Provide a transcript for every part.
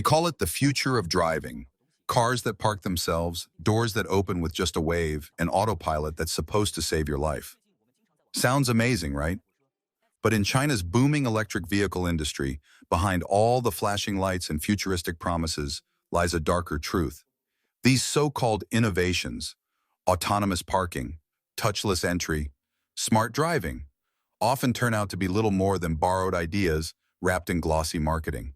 They call it the future of driving. Cars that park themselves, doors that open with just a wave, and autopilot that's supposed to save your life. Sounds amazing, right? But in China's booming electric vehicle industry, behind all the flashing lights and futuristic promises, lies a darker truth. These so-called innovations, autonomous parking, touchless entry, smart driving, often turn out to be little more than borrowed ideas wrapped in glossy marketing.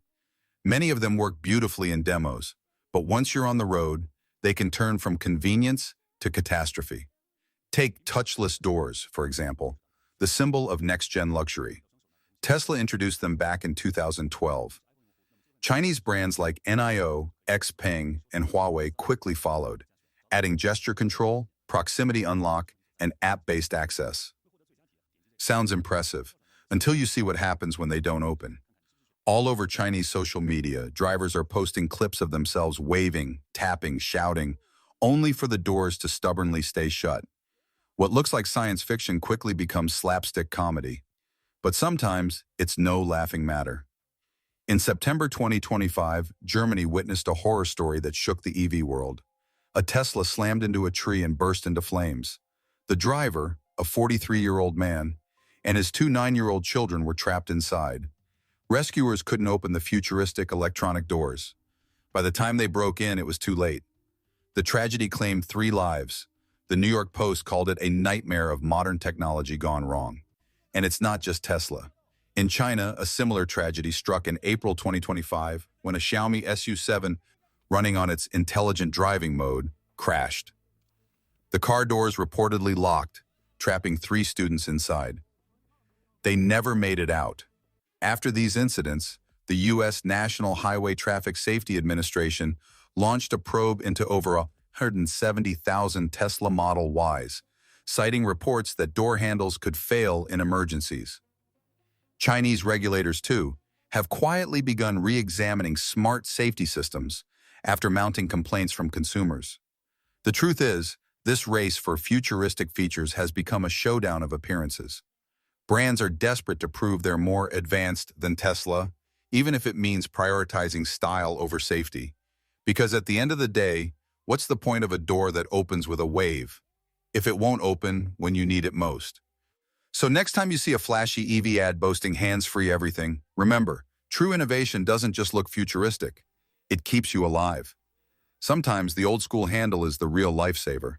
Many of them work beautifully in demos, but once you're on the road, they can turn from convenience to catastrophe. Take touchless doors, for example, the symbol of next-gen luxury. Tesla introduced them back in 2012. Chinese brands like NIO, XPeng, and Huawei quickly followed, adding gesture control, proximity unlock, and app-based access. Sounds impressive, until you see what happens when they don't open. All over Chinese social media, drivers are posting clips of themselves waving, tapping, shouting, only for the doors to stubbornly stay shut. What looks like science fiction quickly becomes slapstick comedy. But sometimes, it's no laughing matter. In September 2025, Germany witnessed a horror story that shook the EV world. A Tesla slammed into a tree and burst into flames. The driver, a 43-year-old man, and his two 9-year-old children were trapped inside. Rescuers couldn't open the futuristic electronic doors. By the time they broke in, it was too late. The tragedy claimed 3 lives. The New York Post called it a nightmare of modern technology gone wrong. And it's not just Tesla. In China, a similar tragedy struck in April 2025 when a Xiaomi SU7, running on its intelligent driving mode, crashed. The car doors reportedly locked, trapping 3 students inside. They never made it out. After these incidents, the U.S. National Highway Traffic Safety Administration launched a probe into over 170,000 Tesla Model Ys, citing reports that door handles could fail in emergencies. Chinese regulators, too, have quietly begun re-examining smart safety systems after mounting complaints from consumers. The truth is, this race for futuristic features has become a showdown of appearances. Brands are desperate to prove they're more advanced than Tesla, even if it means prioritizing style over safety. Because at the end of the day, what's the point of a door that opens with a wave, if it won't open when you need it most? So next time you see a flashy EV ad boasting hands-free everything, remember, true innovation doesn't just look futuristic. It keeps you alive. Sometimes the old-school handle is the real lifesaver.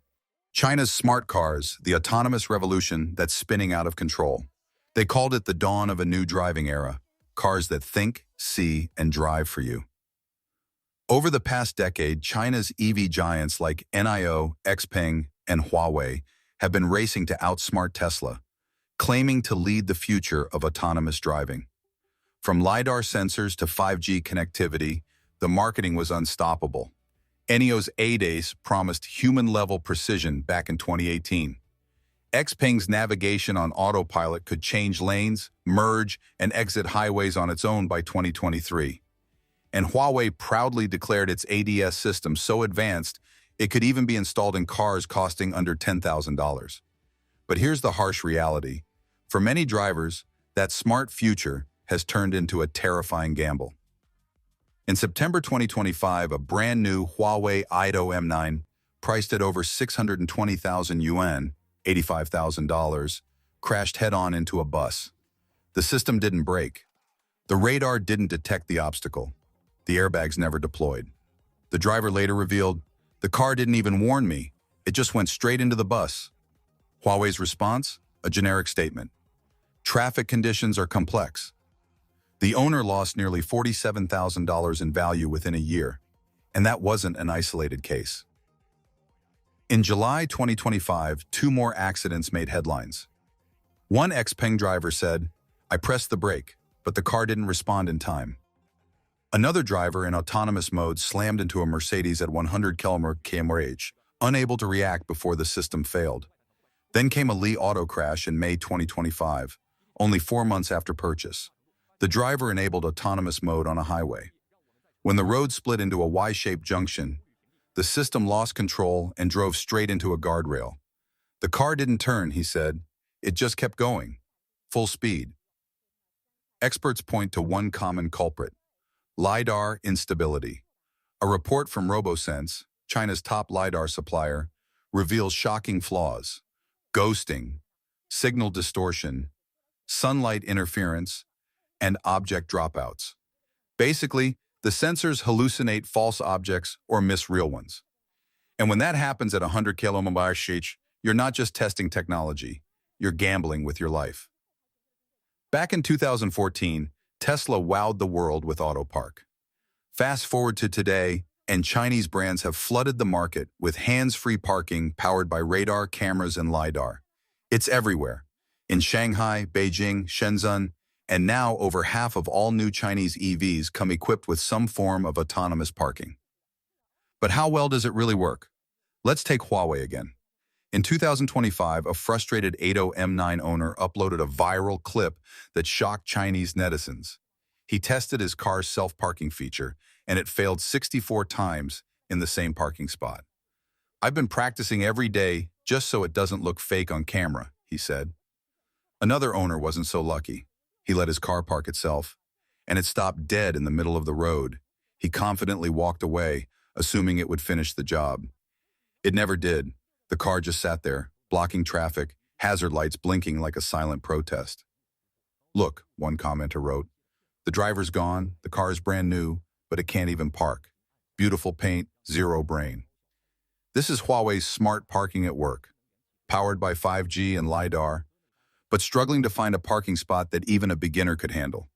China's smart cars, the autonomous revolution that's spinning out of control. They called it the dawn of a new driving era, cars that think, see, and drive for you. Over the past decade, China's EV giants like NIO, XPeng, and Huawei have been racing to outsmart Tesla, claiming to lead the future of autonomous driving. From LiDAR sensors to 5G connectivity, the marketing was unstoppable. NIO's A-Days promised human-level precision back in 2018. XPeng's navigation on autopilot could change lanes, merge, and exit highways on its own by 2023. And Huawei proudly declared its ADS system so advanced, it could even be installed in cars costing under $10,000. But here's the harsh reality. For many drivers, that smart future has turned into a terrifying gamble. In September 2025, a brand new Huawei Aido M9, priced at over 620,000 yuan, $85,000, crashed head-on into a bus. The system didn't break. The radar didn't detect the obstacle. The airbags never deployed. The driver later revealed, "The car didn't even warn me. It just went straight into the bus." Huawei's response? A generic statement. Traffic conditions are complex. The owner lost nearly $47,000 in value within a year, and that wasn't an isolated case. In July 2025, 2 more accidents made headlines. One XPeng driver said, "I pressed the brake, but the car didn't respond in time." Another driver in autonomous mode slammed into a Mercedes at 100 km/h, unable to react before the system failed. Then came a Li Auto crash in May 2025, only 4 months after purchase. The driver enabled autonomous mode on a highway. When the road split into a Y-shaped junction, the system lost control and drove straight into a guardrail. The car didn't turn, he said. It just kept going, full speed. Experts point to one common culprit: LiDAR instability. A report from RoboSense, China's top LiDAR supplier, reveals shocking flaws: ghosting, signal distortion, sunlight interference, and object dropouts. Basically, the sensors hallucinate false objects or miss real ones. And when that happens at 100 km/h, you're not just testing technology, you're gambling with your life. Back in 2014, Tesla wowed the world with Autopark. Fast forward to today, and Chinese brands have flooded the market with hands-free parking powered by radar, cameras, and LiDAR. It's everywhere. In Shanghai, Beijing, Shenzhen, and now over half of all new Chinese EVs come equipped with some form of autonomous parking. But how well does it really work? Let's take Huawei again. In 2025, a frustrated 80M9 owner uploaded a viral clip that shocked Chinese netizens. He tested his car's self-parking feature, and it failed 64 times in the same parking spot. "I've been practicing every day just so it doesn't look fake on camera," he said. Another owner wasn't so lucky. He let his car park itself, and it stopped dead in the middle of the road. He confidently walked away, assuming it would finish the job. It never did. The car just sat there, blocking traffic, hazard lights blinking like a silent protest. "Look," one commenter wrote, "the driver's gone, the car is brand new, but it can't even park. Beautiful paint, zero brain." This is Huawei's smart parking at work, powered by 5G and LiDAR, but struggling to find a parking spot that even a beginner could handle.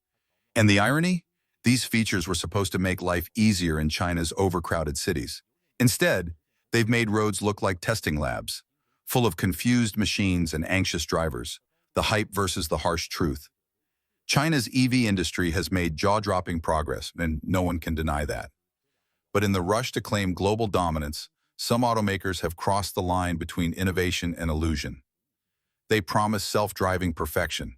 And the irony? These features were supposed to make life easier in China's overcrowded cities. Instead, they've made roads look like testing labs, full of confused machines and anxious drivers, the hype versus the harsh truth. China's EV industry has made jaw-dropping progress, and no one can deny that. But in the rush to claim global dominance, some automakers have crossed the line between innovation and illusion. They promised self-driving perfection.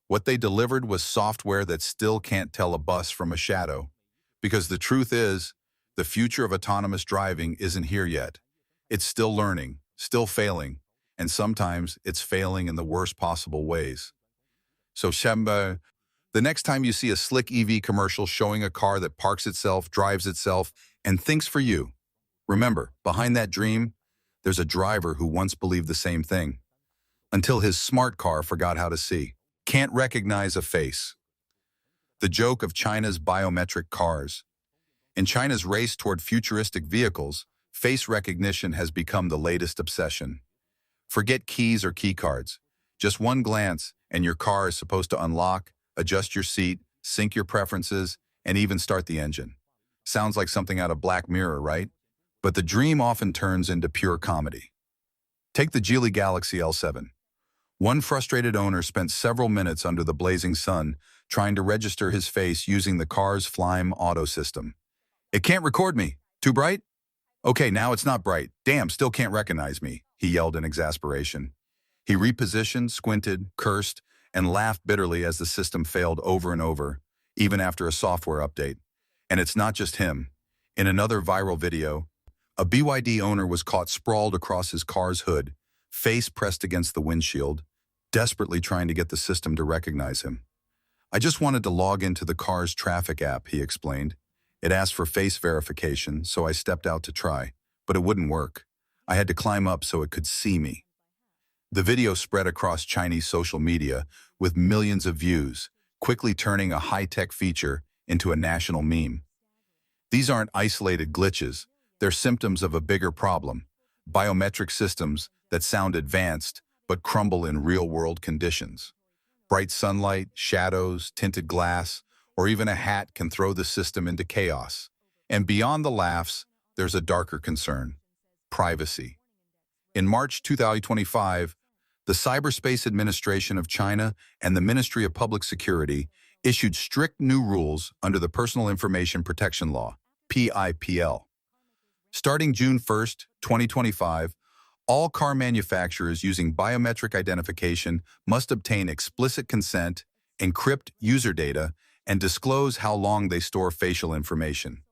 What they delivered was software that still can't tell a bus from a shadow. Because the truth is, the future of autonomous driving isn't here yet. It's still learning, still failing, and sometimes it's failing in the worst possible ways. So Shemba, the next time you see a slick EV commercial showing a car that parks itself, drives itself, and thinks for you, remember, behind that dream, there's a driver who once believed the same thing, until his smart car forgot how to see. Can't recognize a face. The joke of China's biometric cars. In China's race toward futuristic vehicles, face recognition has become the latest obsession. Forget keys or key cards. Just one glance, and your car is supposed to unlock, adjust your seat, sync your preferences, and even start the engine. Sounds like something out of Black Mirror, right? But the dream often turns into pure comedy. Take the Geely Galaxy L7. One frustrated owner spent several minutes under the blazing sun trying to register his face using the car's Flyme auto system. "It can't record me. Too bright? Okay, now it's not bright. Damn, still can't recognize me," he yelled in exasperation. He repositioned, squinted, cursed, and laughed bitterly as the system failed over and over, even after a software update. And it's not just him. In another viral video, a BYD owner was caught sprawled across his car's hood, face pressed against the windshield, desperately trying to get the system to recognize him. "I just wanted to log into the car's traffic app," he explained. "It asked for face verification, so I stepped out to try, but it wouldn't work. I had to climb up so it could see me." The video spread across Chinese social media with millions of views, quickly turning a high-tech feature into a national meme. These aren't isolated glitches. They're symptoms of a bigger problem: biometric systems that sound advanced but crumble in real-world conditions. Bright sunlight, shadows, tinted glass, or even a hat can throw the system into chaos. And beyond the laughs, there's a darker concern: privacy. In March 2025, the Cyberspace Administration of China and the Ministry of Public Security issued strict new rules under the Personal Information Protection Law, PIPL. Starting June 1st, 2025, all car manufacturers using biometric identification must obtain explicit consent, encrypt user data, and disclose how long they store facial information.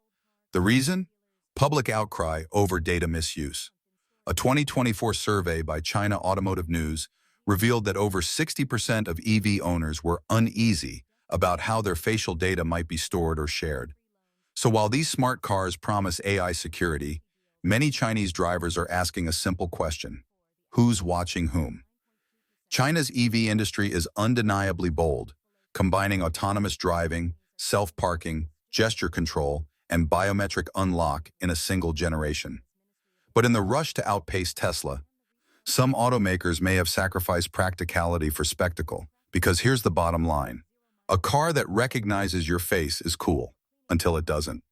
The reason? Public outcry over data misuse. A 2024 survey by China Automotive News revealed that over 60% of EV owners were uneasy about how their facial data might be stored or shared. So while these smart cars promise AI security, many Chinese drivers are asking a simple question: who's watching whom? China's EV industry is undeniably bold, combining autonomous driving, self-parking, gesture control, and biometric unlock in a single generation. But in the rush to outpace Tesla, some automakers may have sacrificed practicality for spectacle, because here's the bottom line. A car that recognizes your face is cool, until it doesn't.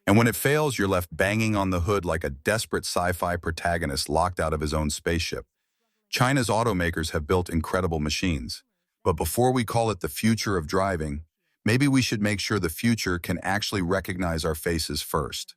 And when it fails, you're left banging on the hood like a desperate sci-fi protagonist locked out of his own spaceship. China's automakers have built incredible machines. But before we call it the future of driving, maybe we should make sure the future can actually recognize our faces first.